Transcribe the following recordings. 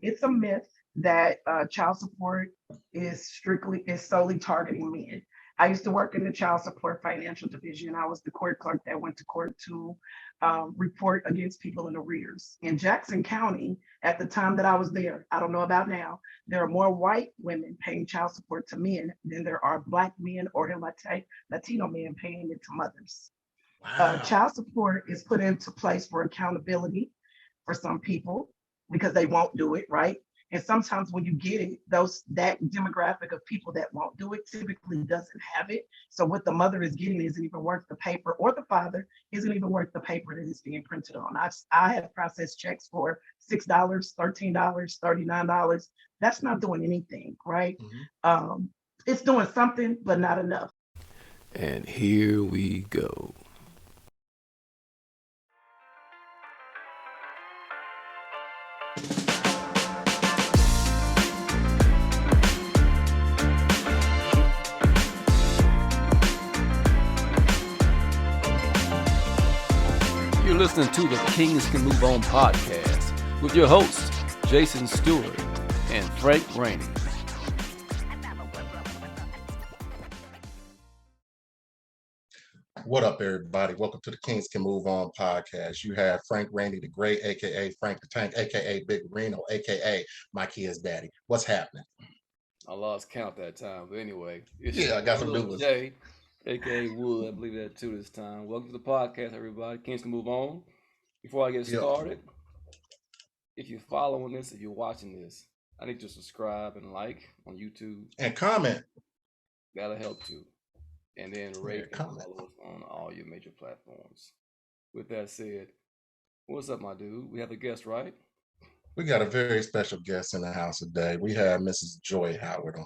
It's a myth that child support is solely targeting men. I used to work in the child support financial division. I was the court clerk that went to court to report against people in arrears. In Jackson County, at the time that I was there, I don't know about now, there are more white women paying child support to men than there are Black men or the Latino men paying it to mothers. Wow. Child support is put into place for accountability for some people because they won't do it, right? And sometimes when you get it, those that demographic of people that won't do it typically doesn't have it. So what the mother is getting isn't even worth the paper, or the father isn't even worth the paper that it's being printed on. I have processed checks for $6, $13, $39. That's not doing anything, right? Mhm. Um, it's doing something, but not enough. And here we go. You're listening to the Kings Can Move On podcast with your hosts, Jason Stewart and Frank Rainey. What up, everybody? Welcome to the Kings Can Move On podcast. You have Frank Randy the Great, aka Frank the Tank, aka Big Reno, aka my kid's daddy. What's happening? I lost count that time, but anyway, it's Yeah, your I got boy some new Little ones. J, aka Wood. I believe that too this time. Welcome to the podcast, everybody. Kings Can Move On. Before I get Yep. started, if you're following this, if you're watching this, I need you to subscribe and like on YouTube. And comment. That'll help too. And then Yeah, rate and comment. follow us on all your major platforms. With that said, what's up, my dude? We have a guest, right? We got a very special guest in the house today. We have Mrs. Joi Howard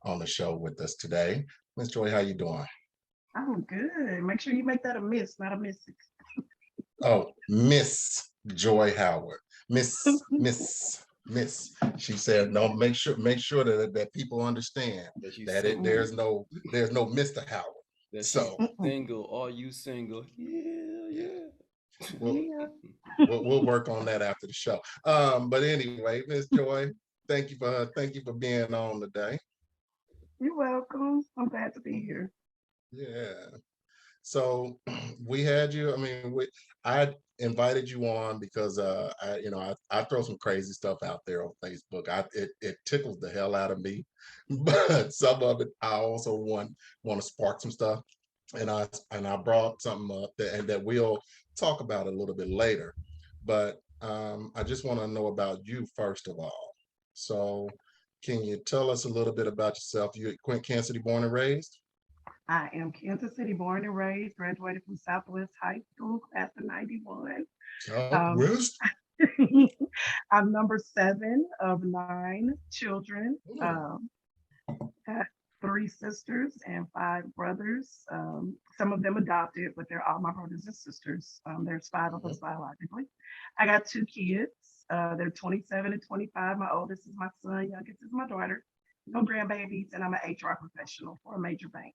on the show with us today. Miss Joy, how you doing? Oh, good. Make sure you make that a miss, not a miss. Oh, Miss Joy Howard. Miss. She said, no, make sure that people understand That she's that single. there's no Mr. Howard. That she's So single. Are you single? Yeah. we'll, Yeah. we'll work on that after the show. But anyway, Miss Joy, thank you for being on today. You're welcome. I'm glad to be here. Yeah. So we had you. I invited you on because I throw some crazy stuff out there on Facebook. It tickles the hell out of me, but some of it I also want to spark some stuff, and I brought something up that we'll talk about a little bit later. But I just want to know about you first of all. So can you tell us a little bit about yourself? You Kansas City born and raised? I am Kansas City born and raised, graduated from Southwest High School, class of 91. Um, Southwest. I'm number seven of nine children. Ooh. Got three sisters and five brothers. Some of them adopted, but they're all my brothers and sisters. There's five of us biologically. I got two kids. They're 27 and 25. My oldest is my son, youngest is my daughter. No grandbabies, and I'm an HR professional for a major bank.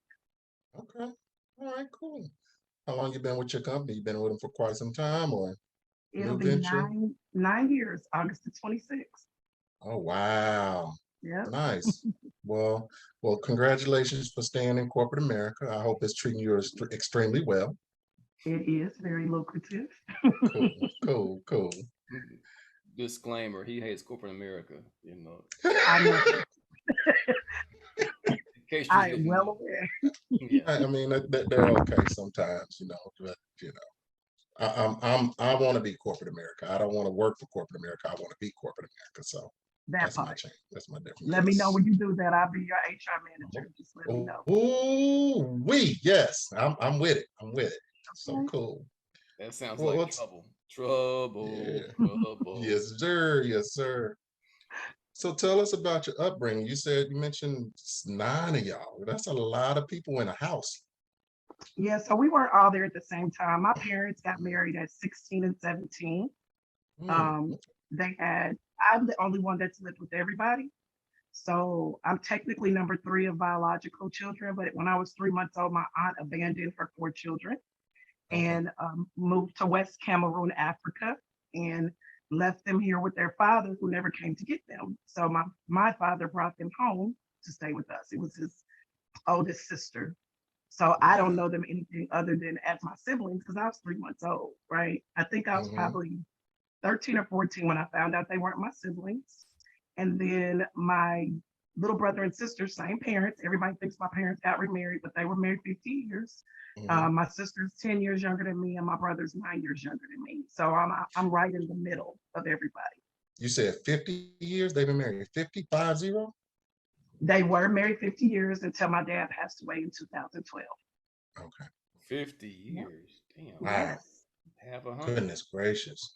Okay. All right, cool. How long you been with your company? You been with them for quite some time or It'll new be venture? nine years, August the 26th. Oh, wow. Yep, Nice. Well, well, congratulations for staying in corporate America. I hope it's treating you extremely well. it is very lucrative. Cool, cool, cool. Disclaimer: he hates corporate America. You know, I know. in case you I am didn't well know. aware. Yeah. I mean, they're okay sometimes, but I want to be corporate America. I don't want to work for corporate America. I want to be corporate America. So That that's my part. change. That's my difference. Let me know Yes. when you do that. I'll be your HR manager. Just let me know. Oh, yes, I'm with it. I'm with it. So Okay. cool. That sounds Well, like what's trouble. Trouble. yeah, Trouble. yes, sir, yes, sir. So tell us about your upbringing. You mentioned nine of y'all. That's a lot of people in a house. Yeah, so we weren't all there at the same time. My parents got married at 16 and 17. Hmm. Um, I'm the only one that's lived with everybody. So I'm technically number three of biological children. But when I was 3 months old, my aunt abandoned her four children Okay. and moved to West Cameroon, Africa. And left them here with their father who never came to get them. So my father brought them home to stay with us. It was his oldest sister. So I don't Wow. know them anything other than as my siblings because I was 3 months old, right? I think I was Hmm. probably 13 or 14 when I found out they weren't my siblings. And then my little brother and sister, same parents. Everybody thinks my parents got remarried, but they were married 50 years. Hmm. My sister's 10 years younger than me, and my brother's 9 years younger than me. So I'm right in the middle of everybody. You said 50 years? They've been married 50? They were married 50 years until my dad passed away in 2012. Okay. 50 Yep. years. Damn. Wow. Yes. Half a hundred. Goodness gracious.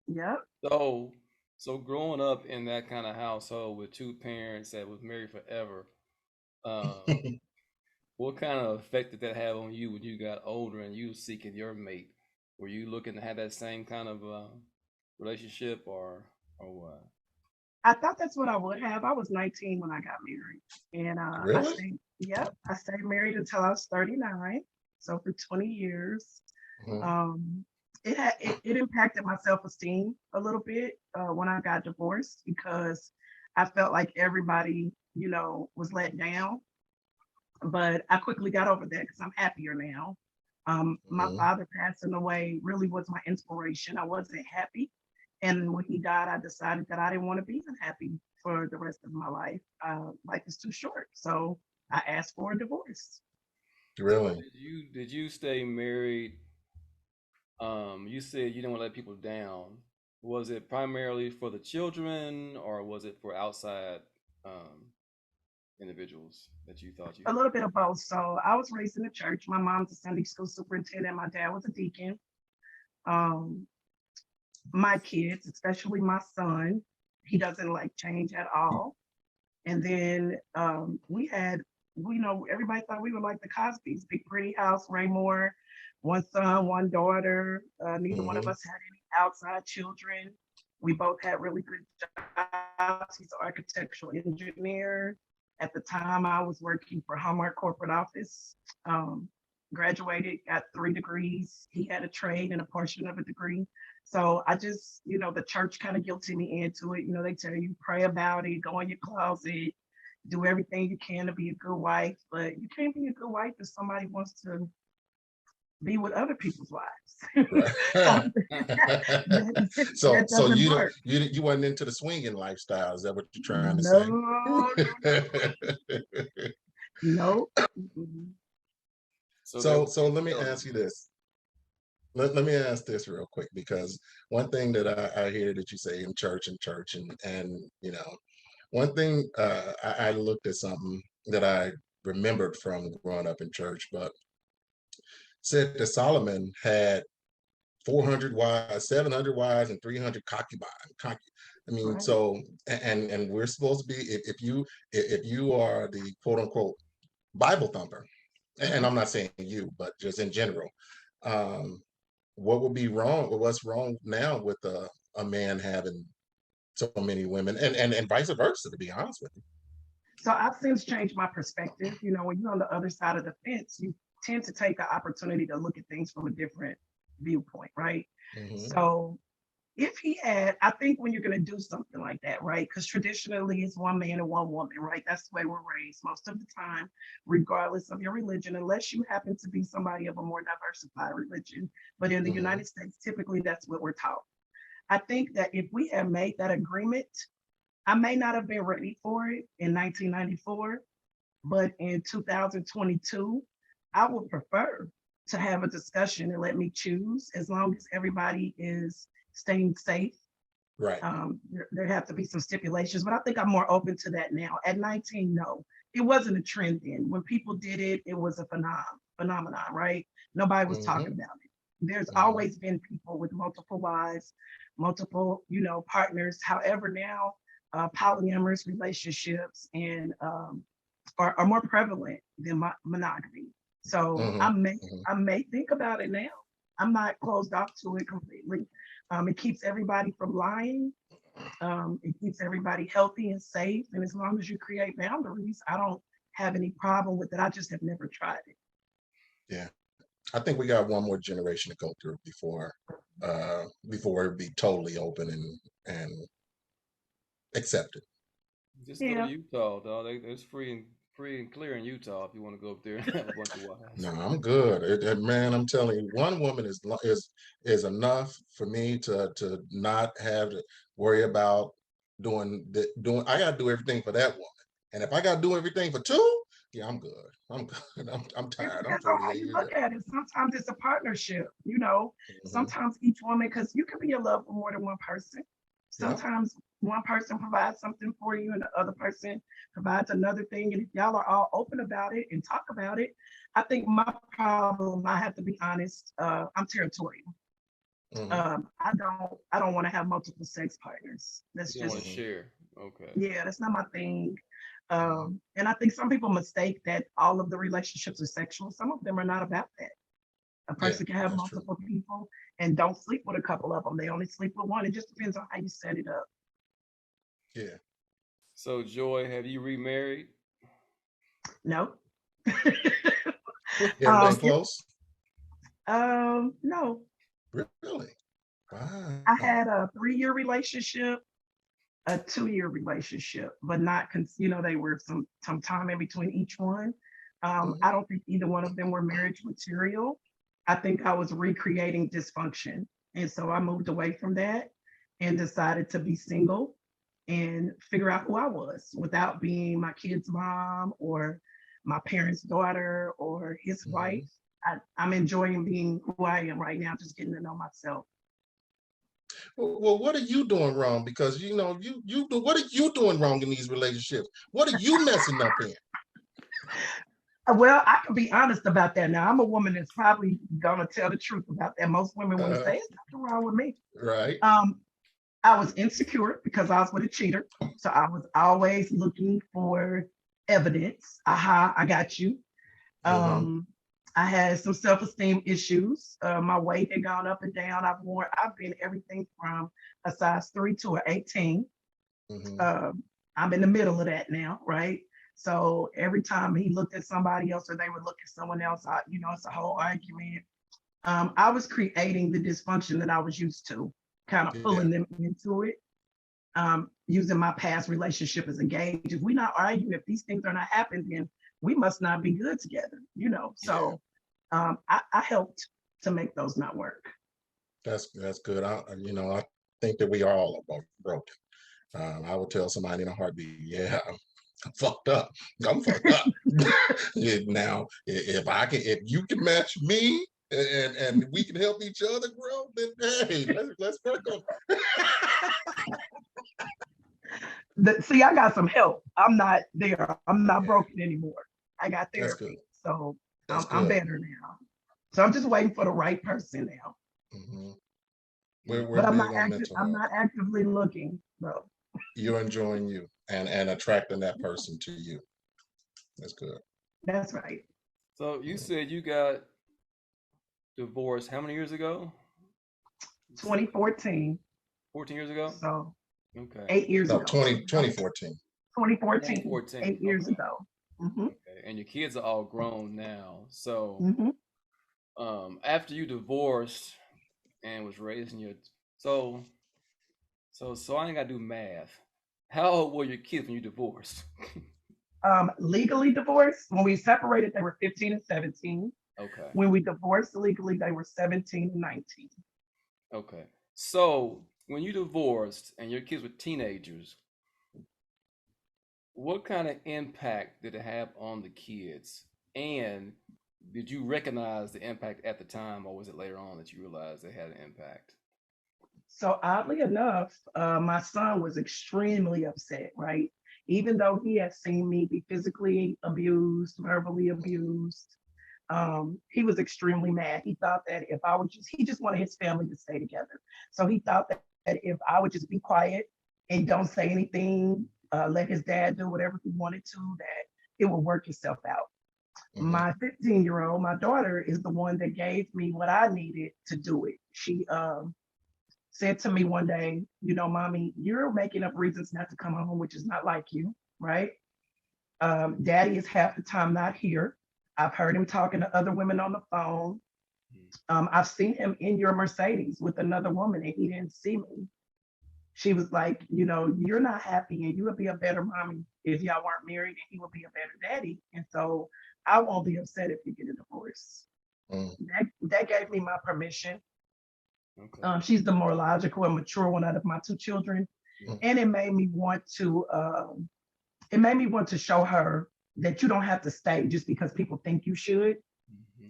Yep. So, so growing up in that kind of household with two parents that was married forever, um, what kind of effect did that have on you when you got older and you was seeking your mate? Were you looking to have that same kind of relationship or what? I thought that's what I would have. I was 19 when I got married. And Really? I stayed married until I was 39. So for 20 years. Mhm. Um, it impacted my self-esteem a little bit when I got divorced because I felt like everybody, was let down. But I quickly got over that because I'm happier now. My Mhm. father passing away really was my inspiration. I wasn't happy. And when he died, I decided that I didn't want to be unhappy for the rest of my life. Life is too short. So I asked for a divorce. So Really? did you stay married? You said you didn't want to let people down. Was it primarily for the children, or was it for outside um, individuals that you thought you? A little bit of both. So I was raised in the church. My mom's a Sunday school superintendent. My dad was a deacon. Um, my kids, especially my son, he doesn't like change at all. And then everybody thought we were like the Cosbys, big pretty house, Raymore, one son, one daughter. Neither one of Hmm. us had any outside children. We both had really good jobs. He's an architectural engineer. At the time, I was working for Hallmark corporate office. Um, Graduated, got 3 degrees. He had a trade and a portion of a degree. So I just, the church kind of guilted me into it. They tell you pray about it, go in your closet, do everything you can to be a good wife, but you can't be a good wife if somebody wants to be with other people's wives. Right. that, so that so doesn't you don't work. you wasn't into the swinging lifestyle. Is that what you're trying to No, say? no, no. So there so was so let me ask infidelity. you this. Let me ask this real quick because one thing that I hear that you say in church and one thing I looked at something that I remembered from growing up in church, but said that Solomon had 400 wives, 700 wives, and 300 concubines. I mean, Right. so and we're supposed to be if you are the quote unquote Bible thumper, and Mhm. I'm not saying you, but just in general, um, what would be wrong? Or what's wrong now with a man having so many women, and vice versa? To be honest with So I've since changed my perspective. When you're on the other side of the fence, you tend to take an opportunity to look at things from a different viewpoint, right? you. Hmm. So if he had, I think when you're going to do something like that, right? Because traditionally it's one man and one woman, right? That's the way we're raised most of the time, regardless of your religion, unless you happen to be somebody of a more diversified religion. But in the Hmm. United States, typically that's what we're taught. I think that if we had made that agreement, I may not have been ready for it in 1994, but in 2022, I would prefer to have a discussion and let me choose as long as everybody is staying safe. Right. There have to be some stipulations, but I think I'm more open to that now. At 19, no, it wasn't a trend then. When people did it, it was a phenomenon, right? Nobody was Hmm. talking about it. There's Hmm. always been people with multiple wives, multiple, partners. However, now polyamorous relationships and are more prevalent than monogamy. So Hmm. I may Hmm. I may think about it now. I'm not closed off to it completely. It keeps everybody from lying. It keeps everybody healthy and safe. And as long as you create boundaries, I don't have any problem with it. I just have never tried it. Yeah. I think we got one more generation to go through before it be totally open and accepted. Just go to Yeah. Utah, dog. It's free and clear in Utah if you want to go up there and have a bunch of wives. No, I'm good. Man, I'm telling you, one woman is enough for me to not have to worry about doing. I got to do everything for that woman, and if I got to do everything for two, yeah, I'm good. I'm good. I'm It tired. I'm depends on how 48 you years look at it. Sometimes it's a partnership, you know. old. Sometimes each woman, because you can be in love with more than one person. Yeah, Sometimes one person provides something for you and the other person provides another thing. And if y'all are all open about it and talk about it, I think my problem, I have to be honest, I'm territorial. hmm I don't want to have multiple sex partners. That's You don't want to just, hmm share. Okay. yeah, that's not my thing. hmm And I think some people mistake that all of the relationships are sexual. Some of them are not about that. A Yeah, person can have that's true. multiple people and don't sleep with a couple of them. They only sleep with one. It just depends on how you set it up. Yeah. So, Joy, have you remarried? No. You ever been Yeah, close? no. Really? I Wow. had a 3-year relationship, a 2-year relationship, but not, you know, they were some time in between each one. hmm I don't think either one of them were marriage material. I think I was recreating dysfunction. And so I moved away from that and decided to be single and figure out who I was without being my kid's mom or my parents' daughter or his hmm wife. I'm enjoying being who I am right now, just getting to know myself. Well, what are you doing wrong? Because what are you doing wrong in these relationships? What are you messing up in? Well, I can be honest about that now. I'm a woman that's probably gonna tell the truth about that. Most women wouldn't Uh, say it's nothing wrong with me. right. Um, I was insecure because I was with a cheater. So I was always looking for evidence. Aha, I got you. hmm Um, I had some self-esteem issues. My weight had gone up and down. I've been everything from a size 3 to an 18. hmm Um, I'm in the middle of that now, right? So every time he looked at somebody else or they would look at someone else, it's a whole argument. I was creating the dysfunction that I was used to, kind of Yeah. pulling them into it, using my past relationship as a gauge. If we not arguing, if these things are not happening, then we must not be good together, you know. Yeah. So I helped to make those not work. That's good. I think that we all are both broken. I would tell somebody in a heartbeat, yeah, I'm fucked up. I'm fucked up. Now, if you can match me and we can help each other grow, then hey, let's work on. See, I got some help. I'm not there. I'm not Yeah, broken anymore. I got that's good. therapy, so That's I'm good. better now. So I'm just waiting for the right person now. hmm we're But big on I'm mental health. not actively looking, bro. You're enjoying you and attracting that person to you. That's good. That's right. So, you Yeah. said you got divorced how many years ago? 2014. 14 years ago? So Okay. 8 years No, ago. 2014. 2014. 2014. 8 years Okay. ago. Hmm. Okay. And your kids are all grown now. So, Hmm. after you divorced and was raising your, so, so I ain't got to do math. How old were your kids when you divorced? Legally divorced. When we separated, they were 15 and 17. Okay. When we divorced legally, they were 17 and 19. Okay. So when you divorced and your kids were teenagers, what kind of impact did it have on the kids? And did you recognize the impact at the time, or was it later on that you realized they had an impact? So oddly enough, my son was extremely upset, right? Even though he had seen me be physically abused, verbally abused, he was extremely mad. He thought that if I would he just wanted his family to stay together. So he thought that if I would just be quiet and don't say anything, let his dad do whatever he wanted to, that it would work itself out. hmm My 15-year-old, my daughter, is the one that gave me what I needed to do it. She said to me one day, mommy, you're making up reasons not to come home, which is not like you, right? Daddy is half the time not here. I've heard him talking to other women on the phone. I've seen him in your Mercedes with another woman and he didn't see me. She was like, you're not happy and you would be a better mommy if y'all weren't married and he would be a better daddy. And so I won't be upset if you get a divorce. Mm. That gave me my permission. Okay. She's the more logical and mature one out of my two children. Mm. And it made me want to show her that you don't have to stay just because people think you should.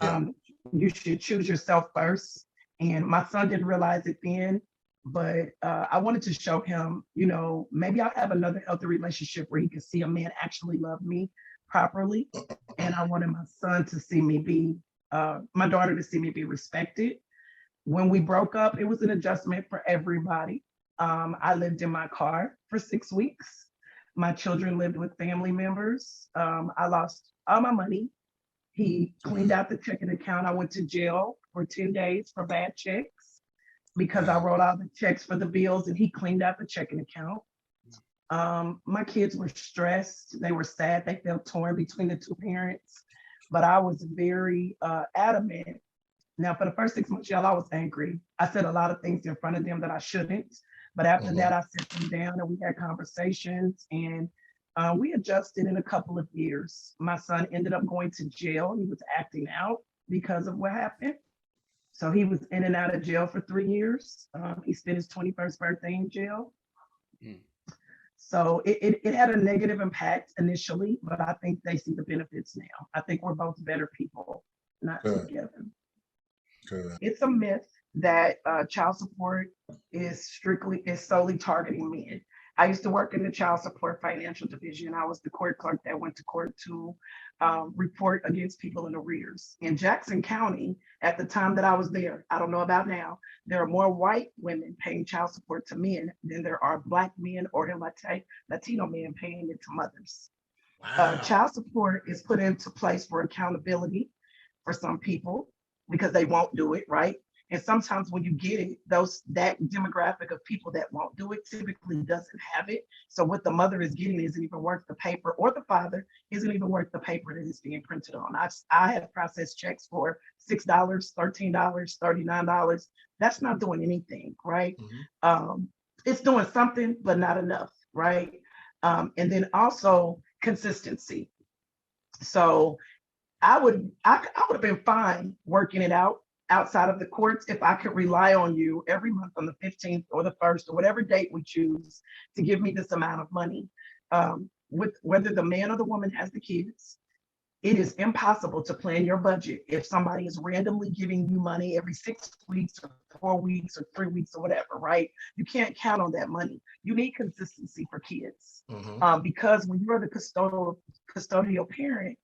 Yeah. You should choose yourself first. And my son didn't realize it then, but I wanted to show him, maybe I'll have another healthy relationship where he can see a man actually love me properly. And I wanted my son to see me be, my daughter to see me be respected. When we broke up, it was an adjustment for everybody. I lived in my car for 6 weeks. My children lived with family members. I lost all my money. He cleaned out the checking account. I went to jail for 10 days for bad checks because I wrote all the checks for the bills and he cleaned out the checking account. My kids were stressed. They were sad. They felt torn between the two parents. But I was very adamant. Now, for the first 6 months, y'all, I was angry. I said a lot of things in front of them that I shouldn't. But after that, I sat them down and we had conversations and we adjusted in a couple of years. My son ended up going to jail. He was acting out because of what happened. So he was in and out of jail for 3 years. He spent his 21st birthday in jail. Mm. So it had a negative impact initially, but I think they see the benefits now. I think we're both better people, not together. Good. It's a myth that child support is solely targeting men. I used to work in the child support financial division. I was the court clerk that went to court to report against people in arrears. In Jackson County, at the time that I was there, I don't know about now, there are more white women paying child support to men than there are Black men or Latino men paying it to mothers. Wow. Child support is put into place for accountability for some people because they won't do it, right? And sometimes when you get it, that demographic of people that won't do it typically doesn't have it. So what the mother is getting isn't even worth the paper, or the father isn't even worth the paper that it's being printed on. I have processed checks for $6, $13, $39. That's not doing anything, right? Mm-hmm. It's doing something, but not enough, right? And then also consistency. So I would have been fine working it out outside of the courts if I could rely on you every month on the 15th or the 1st or whatever date we choose to give me this amount of money. With whether the man or the woman has the kids, it is impossible to plan your budget if somebody is randomly giving you money every 6 weeks or 4 weeks or 3 weeks or whatever, right? You can't count on that money. You need consistency for kids. Because when you're the custodial parent,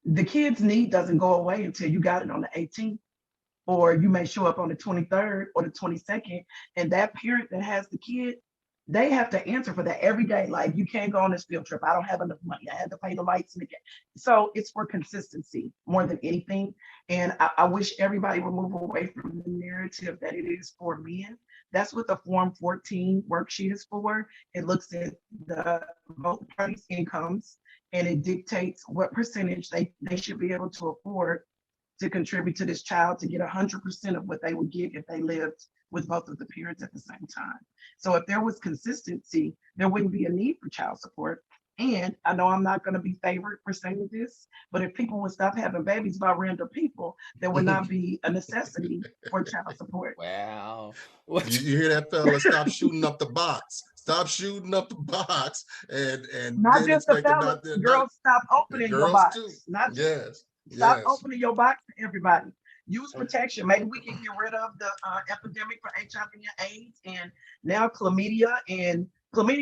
the kid's need doesn't go away until you got it on the 18th, or you may show up on the 23rd or the 22nd, and that parent that has the kid, they have to answer for that every day. Like, you can't go on this field trip. I don't have enough money. I had to pay the lights and the gas. So it's for consistency more than anything. And I wish everybody would move away from the narrative that it is for men. That's what the Form 14 worksheet is for. It looks at both parties' incomes, and it dictates what percentage they should be able to afford to contribute to this child to get 100% of what they would get if they lived with both of the parents at the same time. So if there was consistency, there wouldn't be a need for child support. And I know I'm not going to be favored for saying this, but if people would stop having babies by random people, there would not be a necessity for child support. Wow. You hear that, fella? Stop shooting up the box. Stop shooting up the box, and Not then just the expecting fellas, girls, stop opening your girls box. too. Not Yes. Stop Yes. opening your box to everybody. Use protection. Maybe we can get rid of the epidemic for HIV and AIDS, and now chlamydia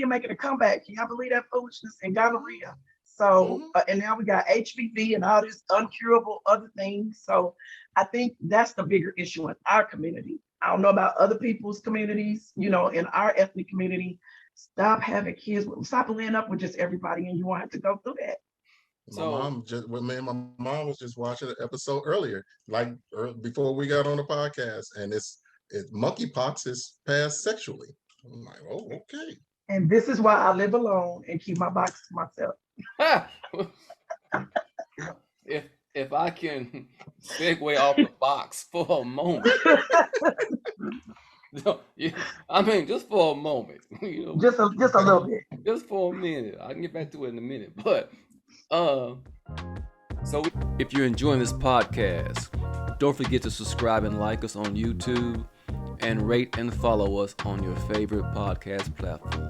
making a comeback. Can y'all believe that foolishness? And gonorrhea. So, and now we got HPV and all this uncurable other things. So I think that's the bigger issue in our community. I don't know about other people's communities, in our ethnic community. Stop having kids. Stop laying up with just everybody, and you won't have to go through that. My mom was just watching an episode earlier, before we got on the podcast, and it's monkeypox is passed sexually. I'm like, oh, okay. And this is why I live alone and keep my box to myself. Yeah. if I can segue off the box for a moment. No, I mean, just for a moment, just a little bit. just for a minute. I can get back to it in a minute. But so if you're enjoying this podcast, don't forget to subscribe and like us on YouTube and rate and follow us on your favorite podcast platform.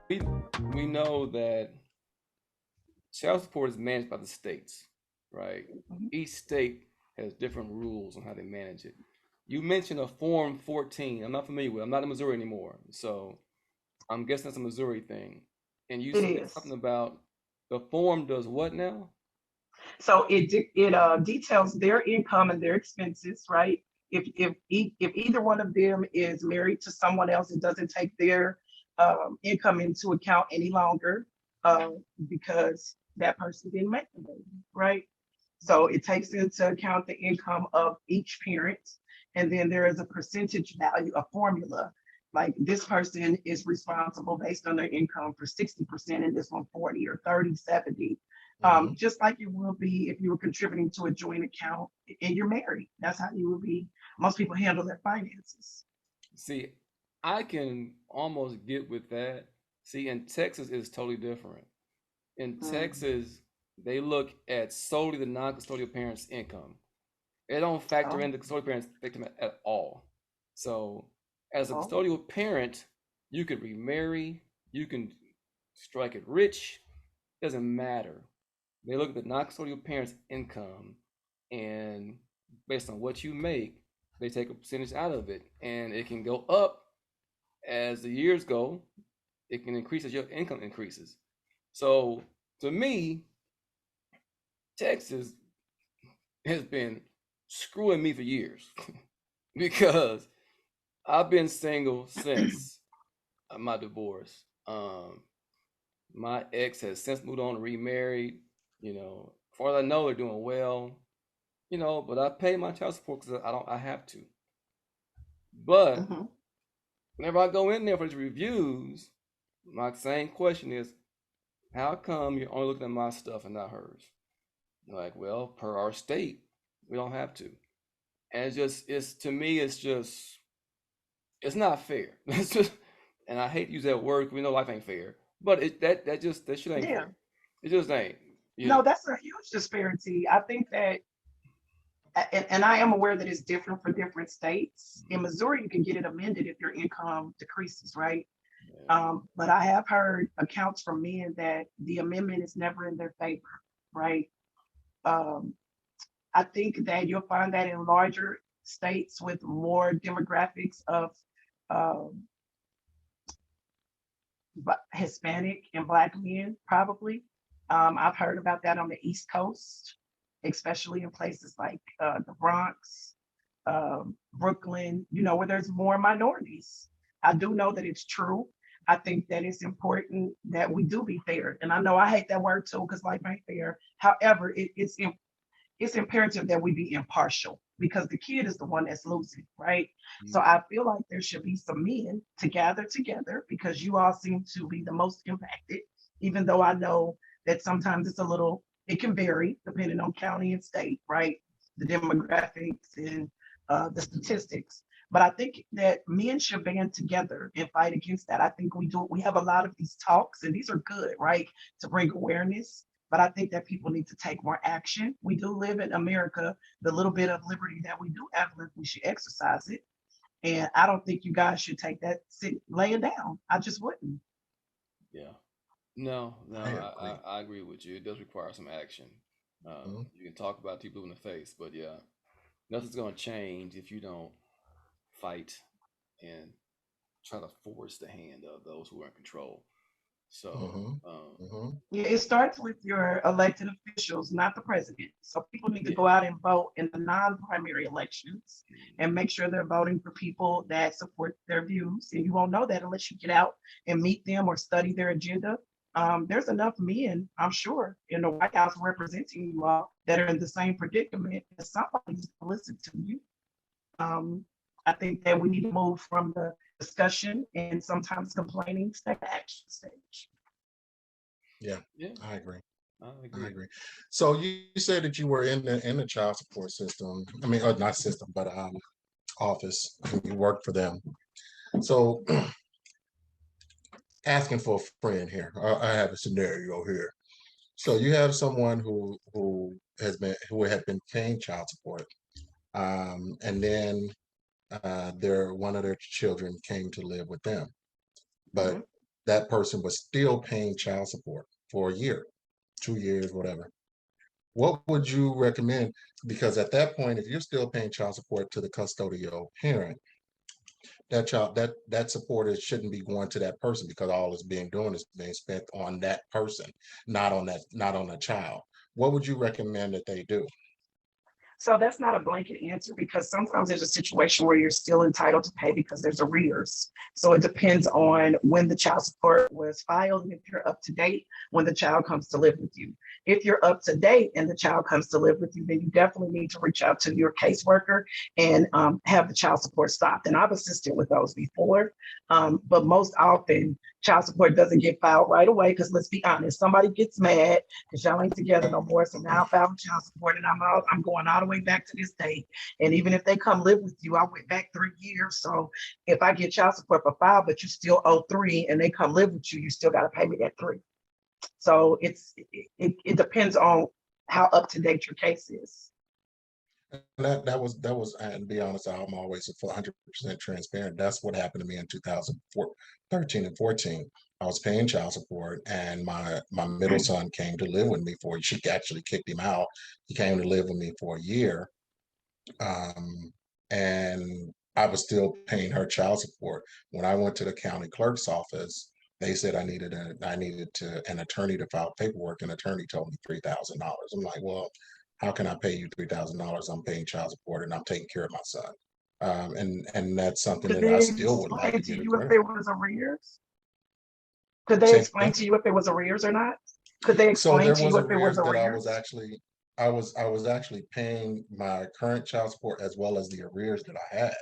We know that child support is managed by the states, right? Each state has different rules on how they manage it. You mentioned a Form 14. I'm not familiar with it. I'm not in Missouri anymore. So I'm guessing that's a Missouri thing. And you said something about the form does what now? So it details their income and their expenses, right? If either one of them is married to someone else, it doesn't take their income into account any longer because that person didn't make the baby, right? So it takes into account the income of each parent. And then there is a percentage value, a formula. Like this person is responsible based on their income for 60% and this one 40 or 30, 70. Just like it will be if you were contributing to a joint account and you're married. That's how you would be. Most people handle their finances. See, I can almost get with that. See, in Texas, it's totally different. In Texas, they look at solely the non-custodial parents' income. They don't factor in the custodial parents' victim at all. So, as a custodial parent, you could remarry, you can strike it rich, doesn't matter. They look at the non-custodial parents' income, and based on what you make, they take a percentage out of it, and it can go up as the years go. It can increase as your income increases. So, to me, Texas has been screwing me for years because I've been single since my divorce. My ex has since moved on and remarried. As far as I know, they're doing well. But I pay my child support because I have to. But whenever I go in there for these reviews, my same question is, how come you're only looking at my stuff and not hers? Like, well, per our state, we don't have to. And to me, it's not fair. It's just, and I hate to use that word. We know life ain't fair, but that shit ain't fair. It just ain't. No, that's a huge disparity. I think that, and I am aware that it's different for different states. In Missouri, you can get it amended if your income decreases, right? But I have heard accounts from men that the amendment is never in their favor, right? I think that you'll find that in larger states with more demographics of Hispanic and Black men, probably. I've heard about that on the East Coast, especially in places like the Bronx, Brooklyn, where there's more minorities. I do know that it's true. I think that it's important that we do be fair. And I know I hate that word too, because life ain't fair. However, it's imperative that we be impartial because the kid is the one that's losing, right? So I feel like there should be some men to gather together because you all seem to be the most impacted, even though I know that sometimes it can vary depending on county and state, right? The demographics and the statistics. But I think that men should band together and fight against that. I think we have a lot of these talks, and these are good, right? To bring awareness. But I think that people need to take more action. We do live in America. The little bit of liberty that we do have, we should exercise it. And I don't think you guys should take that laying down. I just wouldn't. Yeah. No, I agree with you. It does require some action. You can talk about people in the face, but yeah, nothing's going to change if you don't fight and try to force the hand of those who are in control. So, yeah, it starts with your elected officials, not the president. So people need to go out and vote in the non-primary elections and make sure they're voting for people that support their views. And you won't know that unless you get out and meet them or study their agenda. There's enough men, I'm sure, in the White House representing you all that are in the same predicament as somebody's to listen to you. I think that we need to move from the discussion and sometimes complaining to the action stage. Yeah, I agree. I I agree. agree. So you said that you were in the child support system. I mean, not system, but office. And you worked for them. So asking for a friend here. I have a scenario here. So you have someone who had been paying child support, and then their one of their children came to live with them, but Mhm. that person was still paying child support for a year, 2 years, whatever. What would you recommend? Because at that point, if you're still paying child support to the custodial parent, that support shouldn't be going to that person because all it's being doing is being spent on that person, not on the child. What would you recommend that they do? So that's not a blanket answer because sometimes there's a situation where you're still entitled to pay because there's arrears. So it depends on when the child support was filed and if you're up to date when the child comes to live with you. If you're up to date and the child comes to live with you, then you definitely need to reach out to your caseworker and have the child support stopped. And I've assisted with those before, but most often child support doesn't get filed right away because let's be honest, somebody gets mad because y'all ain't together no more. So now I filed child support and I'm going all the way back to this day. And even if they come live with you, I went back 3 years. So if I get child support for 5, but you still owe 3 and they come live with you, you still got to pay me that 3. So it depends on how up to date your case is. And that was, and to be honest, I'm always 100% transparent. That's what happened to me in 2013 and 14. I was paying child support, and my middle son came to live with me for. She actually kicked him out. He came to live with me for a year, and I was still paying her child support. When I went to the county clerk's office, they said I needed an attorney to file paperwork. An attorney told me $3,000. I'm like, well, how can I pay you $3,000? I'm paying child support and I'm taking care of my son. And that's something Could that I they still would like explain to to get you if credit there for. was arrears? Could they Say explain again? to you if there was arrears or not? Could they So explain there to you was if there was arrears that arrears? I was actually paying my current child support as well as the arrears that I had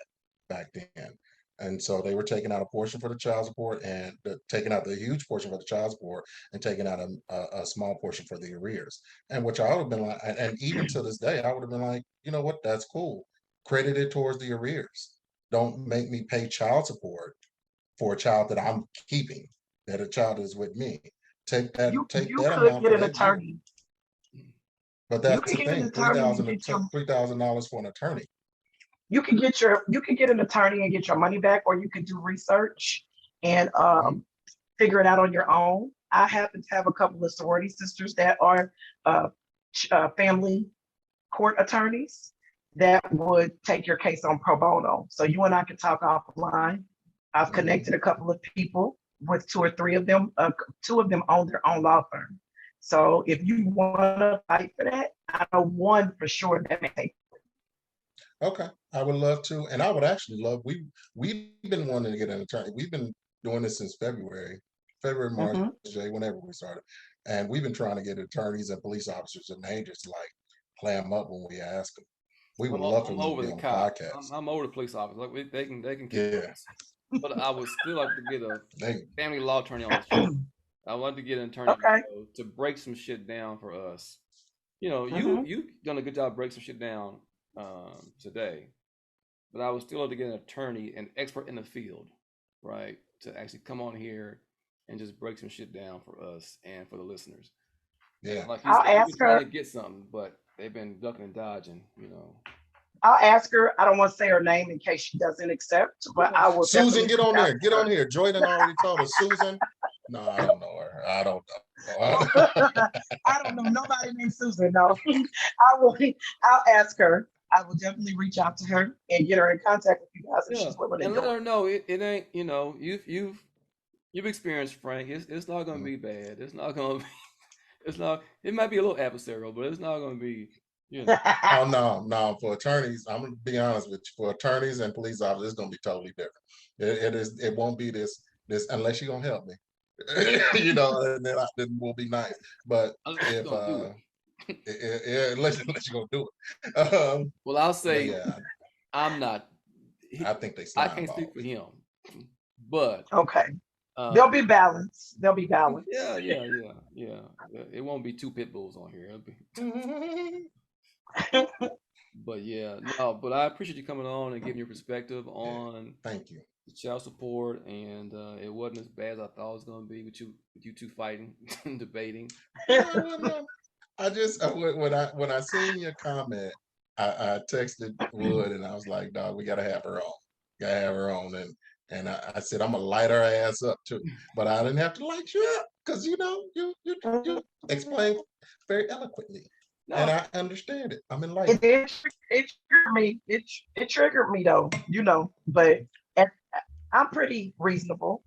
back then. And so they were taking out a portion for the child support and taking out the huge portion for the child support and taking out a small portion for the arrears. And which I would have been like, and even to this day, I would have been like, you know what, that's cool. Credit it towards the arrears. Don't make me pay child support for a child that I'm keeping, that a child is with me. Take You that could amount get for an that year. attorney. But You that's could the get an thing, attorney and get your $3,000 for an attorney. you could get an attorney and get your money back, or you could do research and Mhm. figure it out on your own. I happen to have a couple of sorority sisters that are uh, family court attorneys that would take your case on pro bono. So you and I can talk offline. I've Mhm. connected a couple of people with 2 or 3 of them. 2 of them own their own law firm. So if you want to fight for that, I know one for sure that may take. Okay, I would love to, and I would actually love. We've been wanting to get an attorney. We've been doing this since February, March, Mhm. Jay, whenever we started, and we've been trying to get attorneys and police officers, and they just like clam up when we ask them. We would love for I'm them to over be the on the cop. podcast. I'm over the police officer. Like they can kick Yeah, rocks, but I would still like to get a they. family law attorney on the show. I want to get an attorney on the Okay. show to break some shit down for us. You know, Mhm. you done a good job breaking some shit down today, but I would still like to get an attorney, an expert in the field, right, to actually come on here and just break some shit down for us and for the listeners. And Yeah. like you I'll said, you've ask been trying her. to get something, but they've been ducking and dodging. You know. I'll ask her. I don't want to say her name in case she doesn't accept, but Yeah, I will Susan, definitely get reach on out there. to Get on her. here. Jordan already told us. Susan. No, I don't know her. I don't know. I don't know nobody named Susan. No, I will. I'll ask her. I will definitely reach out to her and get her in contact with you guys if yeah, she's willing to and let do her know it ain't. You know, you've experienced Frank. It's not gonna Mhm. be bad. It's not gonna be. It's not. It might be a little adversarial, but it's not gonna be. You know. Oh no, no. For attorneys, I'm gonna be honest with you. For attorneys and police officers, it's gonna be totally different. It is. It won't be this unless you're gonna help me. And then we'll be nice. But Unless you're if gonna do unless you're gonna do it. well, I'll But say yeah, I'm not. I think they I slime can't speak for balls. him, but Okay. They'll be balanced. They'll be balanced. Yeah. It won't be two pit bulls on here. It'll be... But yeah, no. But I appreciate you coming on and giving your perspective on Thank you. the child support, and it wasn't as bad as I thought it was gonna be with you two fighting and debating. No. I just when I seen your comment, I texted Wood and I was like, dog, we gotta have her on. Gotta have her on. And I said I'm gonna light her ass up too. But I didn't have to light you up because you explained very eloquently. No. And I understand it. I'm enlightened. It triggered me. It triggered me though, but I'm pretty reasonable.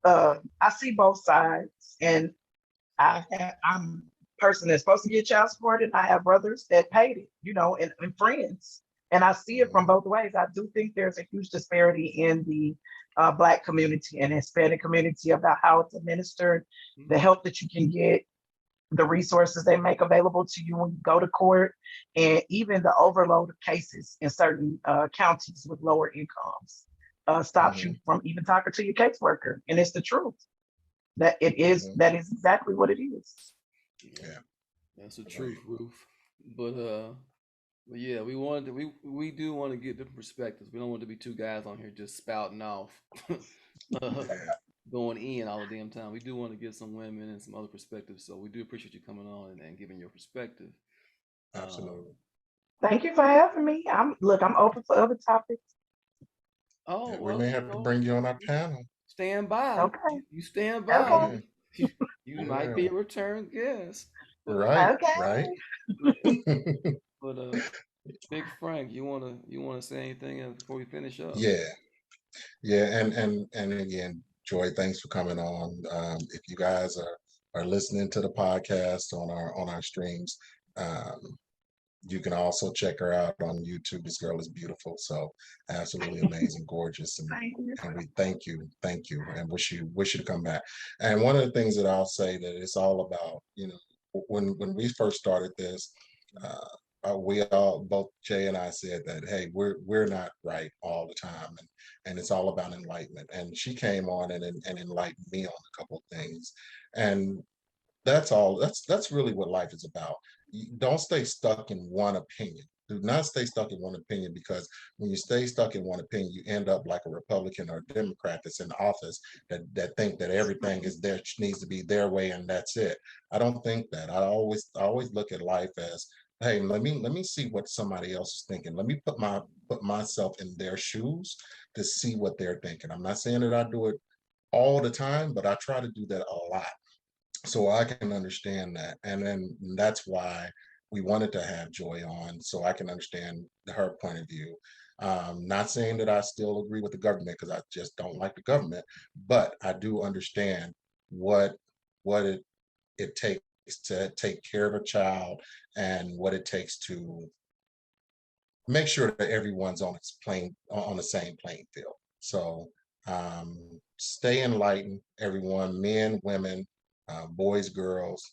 I see both sides, and I'm a person that's supposed to get child support, and I have brothers that paid it, and friends, and I see it from both ways. I do think there's a huge disparity in the Black community and Hispanic community about how it's administered, the help that you can get, the resources they make available to you when you go to court, and even the overload of cases in certain counties with lower incomes stops you from even talking to your caseworker. And it's the truth. That is exactly what it is. Yeah, that's the truth, Ruth. But yeah, we do want to get different perspectives. We don't want to be two guys on here just spouting off, going in all the damn time. We do want to get some women and some other perspectives. So we do appreciate you coming on and giving your perspective. Absolutely. Thank you for having me. I'm open for other topics. Oh, we may have to bring you on our panel. Stand by. Okay. You stand by. Okay. You might be a return guest. Right. Okay. Right. But Big Frank, you wanna say anything before we finish up? Yeah. And again, Joy, thanks for coming on. If you guys are listening to the podcast on our streams, you can also check her out on YouTube. This girl is beautiful, so absolutely amazing, gorgeous, and we thank you, and wish you to come back. And one of the things that I'll say that it's all about, when we first started this, we all, both Jay and I, said that, hey, we're not right all the time, and it's all about enlightenment. And she came on and enlightened me on a couple of things, and that's all. That's really what life is about. Don't stay stuck in one opinion. Do not stay stuck in one opinion, because when you stay stuck in one opinion, you end up like a Republican or a Democrat that's in office that think that everything needs to be their way and that's it. I don't think that. I always look at life as, hey, let me see what somebody else is thinking. Let me put myself in their shoes to see what they're thinking. I'm not saying that I do it all the time, but I try to do that a lot, so I can understand that. And then that's why we wanted to have Joy on, so I can understand her point of view. Not saying that I still agree with the government, because I just don't like the government, but I do understand what it takes to take care of a child, and what it takes to make sure that everyone's on the same playing field. So stay enlightened, everyone, men, women, boys, girls,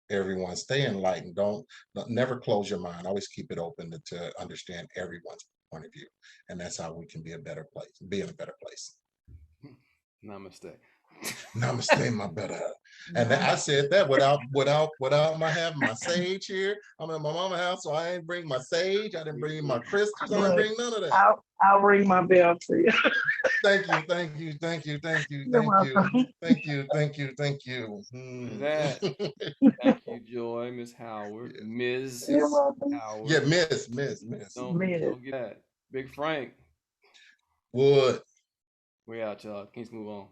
everyone. Stay enlightened. Don't never close your mind. Always keep it open to understand everyone's point of view, and that's how we can be in a better place. Namaste. Namaste, my better. And I said that without my having my sage here. I'm at my mama's house, so I ain't bring my sage. I didn't bring my crystals. I didn't bring none of that. I'll ring my bell for you. Thank you. Thank you. Thank you. Thank you. Thank you, Joy, Miss Howard, Ms. Howard. Yeah, Miss. Don't get that. Big Frank. Wood. We out, y'all. Let's move on.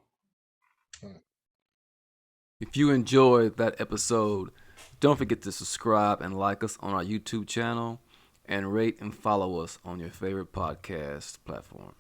If you enjoyed that episode, don't forget to subscribe and like us on our YouTube channel, and rate and follow us on your favorite podcast platform.